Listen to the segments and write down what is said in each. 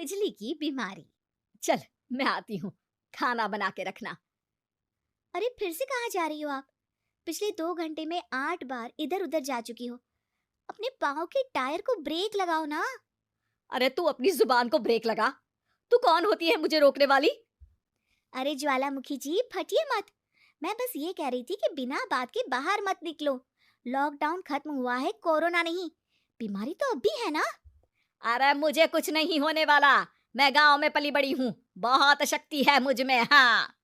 खुजली की बीमारी। चल, मैं आती हूँ, खाना बना के रखना। अरे फिर से कहाँ जा रही हो आप? पिछले 2 घंटे में 8 बार इधर उधर जा चुकी हो। अपने पाँव के टायर को ब्रेक लगाओ ना। अरे तू अपनी जुबान को ब्रेक लगा। तू कौन होती है मुझे रोकने वाली? अरे ज्वालामुखी जी, फटिए मत। मैं बस ये कह रही थी कि बिना बात के बाहर मत निकलो। लॉकडाउन खत्म हुआ है, कोरोना नहीं। बीमारी तो अब भी है ना। अरे मुझे कुछ नहीं होने वाला। मैं गांव में पली बड़ी हूँ, बहुत शक्ति है मुझ में। हाँ,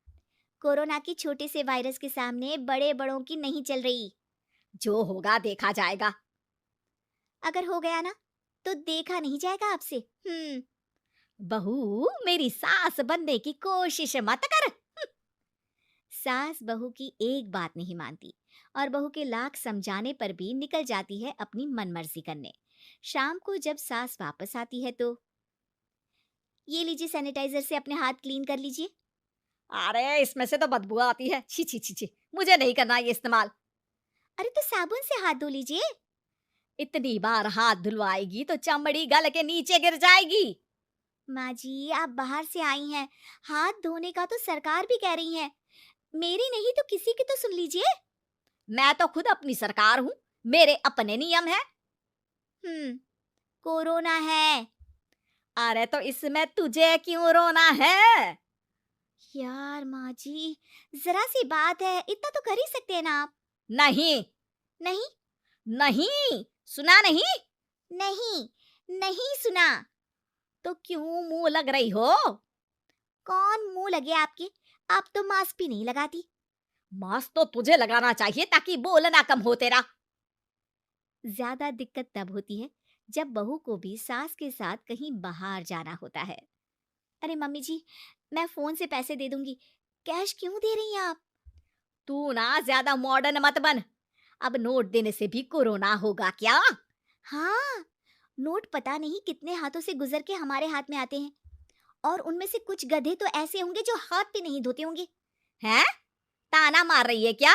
कोरोना की छोटे से वायरस के सामने बड़े बड़ों की नहीं चल रही। जो होगा देखा जाएगा। अगर हो गया ना तो देखा नहीं जाएगा आपसे। बहू, मेरी सास बनने की कोशिश मत कर। सास बहू की एक बात नहीं मानती और बहू के लाख समझाने पर भी निकल जाती है अपनी मनमर्जी करने। शाम को जब सास वापस आती है तो ये लीजिए, सैनिटाइजर से अपने हाथ क्लीन कर लीजिए। अरे इसमें से तो बदबू आती है। छी छी छी छी, मुझे नहीं करना ये इस्तेमाल। अरे तो साबुन से हाथ धो लीजिए। इतनी बार हाथ धुलवाएगी तो चमड़ी गल के नीचे गिर जाएगी। माँ जी, आप बाहर से आई हैं, हाथ धोने का तो सरकार भी कह रही है। मेरी नहीं तो किसी की तो सुन लीजिए। मैं तो खुद अपनी सरकार हूँ, मेरे अपने नियम है। कोरोना है। अरे तो इसमें तुझे क्यों रोना है? यार माँ जी, जरा सी बात है, इतना तो कर ही सकते हैं ना आप। नहीं। नहीं? नहीं सुना? नहीं, नहीं, नहीं सुना। तो क्यों मुंह लग रही हो? कौन मुंह लगे आपके? आप तो मास्क भी नहीं लगाती। मास्क तो तुझे लगाना चाहिए ताकि बोलना कम हो तेरा। ज्यादा दिक्कत तब होती है जब बहू को भी सास के साथ कहीं बाहर जाना होता है। अरे मम्मी जी, मैं फोन से पैसे दे दूंगी, कैश क्यों दे रही हैं आप? तू ना ज्यादा मॉडर्न मत बन। अब नोट देने से भी कोरोना होगा क्या? हाँ, नोट पता नहीं कितने हाथों से गुजर के हमारे हाथ में आते हैं, और उनमें से कुछ गधे तो ऐसे होंगे जो हाथ भी नहीं धोते होंगे। हैं? ताना मार रही है क्या?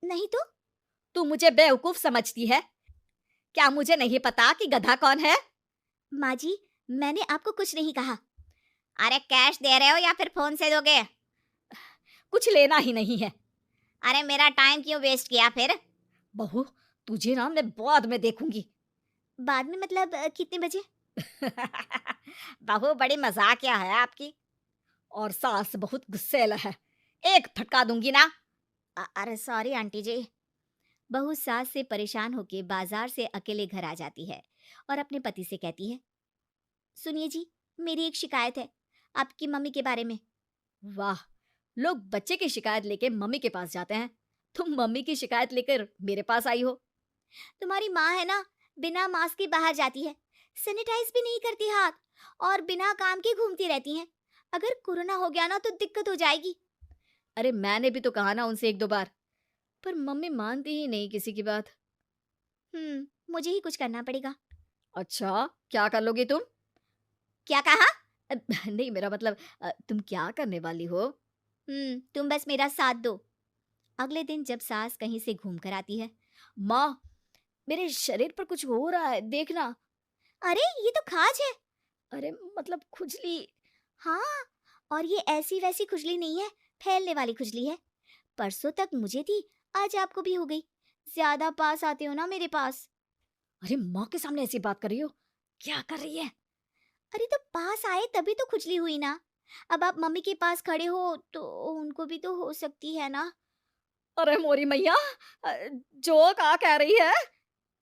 नहीं तो। तू मुझे बेवकूफ समझती है? क्या मुझे नहीं पता कि गधा कौन है? माँ जी, मैंने आपको कुछ नहीं कहा। अरे कैश दे रहे हो या फिर फोन से दोगे? कुछ लेना ही नहीं है। अरे मेरा टाइम क्यों वेस्ट किया फिर? बहू, तुझे ना मैं बाद में देखूंगी। बाद में मतलब कितने बजे? बहू बड़ी मजाकिया है आपकी। और सास बहुत गुस्सैल है, एक फटका दूंगी ना। अरे सॉरी आंटी जी। बहू सास से परेशान होके बाजार से अकेले घर आ जाती है और अपने पति से कहती है, सुनिए जी, मेरी एक शिकायत है आपकी मम्मी के बारे में। वाह, लोग बच्चे की शिकायत लेके मम्मी के पास जाते हैं, तुम मम्मी की शिकायत लेकर मेरे पास आई हो। तुम्हारी माँ है ना, बिना मास्क के बाहर जाती है, सैनिटाइज भी नहीं करती हाथ, और बिना काम के घूमती रहती हैं। अगर कोरोना हो गया ना तो दिक्कत हो जाएगी। अरे मैंने भी तो कहा ना उनसे एक दो बार, पर मम्मी मानती ही नहीं किसी की बात। मुझे ही कुछ करना पड़ेगा। अच्छा, क्या कर लोगी तुम? क्या कहा? नहीं, मेरा मतलब तुम क्या करने वाली हो? तुम बस मेरा साथ दो। अगले दिन जब सास कहीं से घूम कर आती है, माँ, मेरे शरीर पर कुछ हो रहा है, देखना। अरे ये तो खाज है। अरे मतलब खुजली। हाँ, और ये ऐसी वैसी खुजली नहीं है, फैलने वाली खुजली है। परसों तक मुझे थी, आज आपको भी हो गई। ज्यादा पास आते हो ना मेरे पास। अरे माँ के सामने ऐसी बात कर रही हो? क्या कर रही है? अरे तो पास आए तभी तो खुजली हुई ना। अब आप मम्मी के पास खड़े हो तो उनको भी तो हो सकती है ना। अरे मोरी मैया, जो का कह रही है?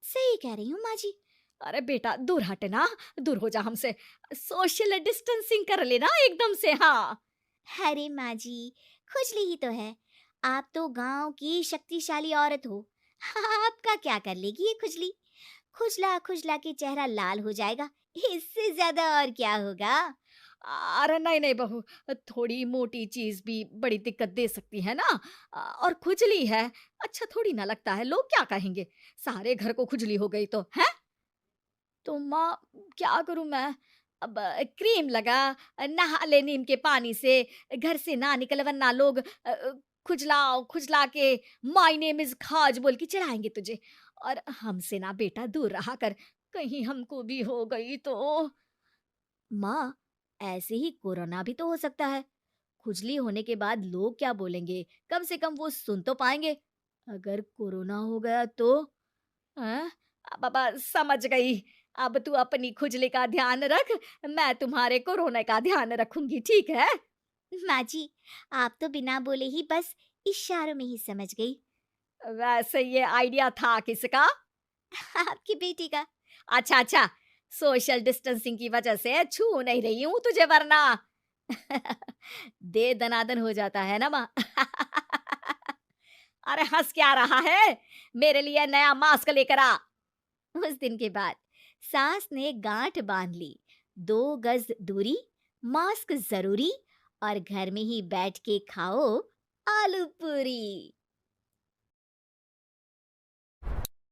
सही कह रही हूँ माँ जी। अरे बेटा दूर हट ना, दूर हो जा हमसे। सोशल डिस्टेंसिंग कर लेना एकदम से। हाँ, अरे माँ जी, खुजली ही तो है। आप तो गांव की शक्तिशाली औरत हो। आपका क्या कर लेगी ये खुजली? खुजला खुजला के चेहरा लाल हो जाएगा, इससे ज्यादा और क्या होगा? अरे नहीं नहीं बहू, थोड़ी मोटी चीज भी बड़ी दिक्कत दे सकती है ना। और खुजली है, अच्छा थोड़ी ना लगता है, लोग क्या कहेंगे? सारे घर को खुजली हो गई तो है। तो माँ, क्या करूं मैं? अब क्रीम लगा, नहा ले नीम के पानी से, घर से ना निकल वरना लोग खुजला खुजला के माय नेम इज खाज बोल के चढ़ाएंगे तुझे। और हमसे ना बेटा दूर रहा कर, कहीं हमको भी हो गई तो। माँ, ऐसे ही कोरोना भी तो हो सकता है। खुजली होने के बाद लोग क्या बोलेंगे? कम से कम वो सुन तो पाएंगे। अगर कोरोना हो गया तो? हाँ, बाबा समझ गई। अब तू अपनी खुजली का ध्यान रख, मैं तुम्हारे कोरोना का ध्यान रखूंगी, ठीक है? माँ जी, आप तो बिना बोले ही बस इशारों में ही समझ गई। वैसे ये आइडिया था किसका? आपकी बेटी का। अच्छा अच्छा, सोशल डिस्टेंसिंग की वजह से छू नहीं रही हूँ तुझे वरना दे दनादन हो जाता है ना माँ। अरे हंस क्या रहा है? मेरे लिए नया मास्क लेकर आ। उस दिन के बाद सास ने गांठ बांध ली। 2 गज दूरी, मास्क जरूरी, और घर में ही बैठ के खाओ आलू पूरी।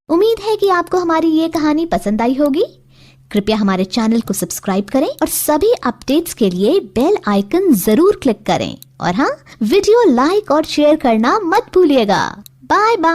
उम्मीद है कि आपको हमारी ये कहानी पसंद आई होगी। कृपया हमारे चैनल को सब्सक्राइब करें और सभी अपडेट्स के लिए बेल आइकन जरूर क्लिक करें। और हाँ, वीडियो लाइक और शेयर करना मत भूलिएगा। Bye bye.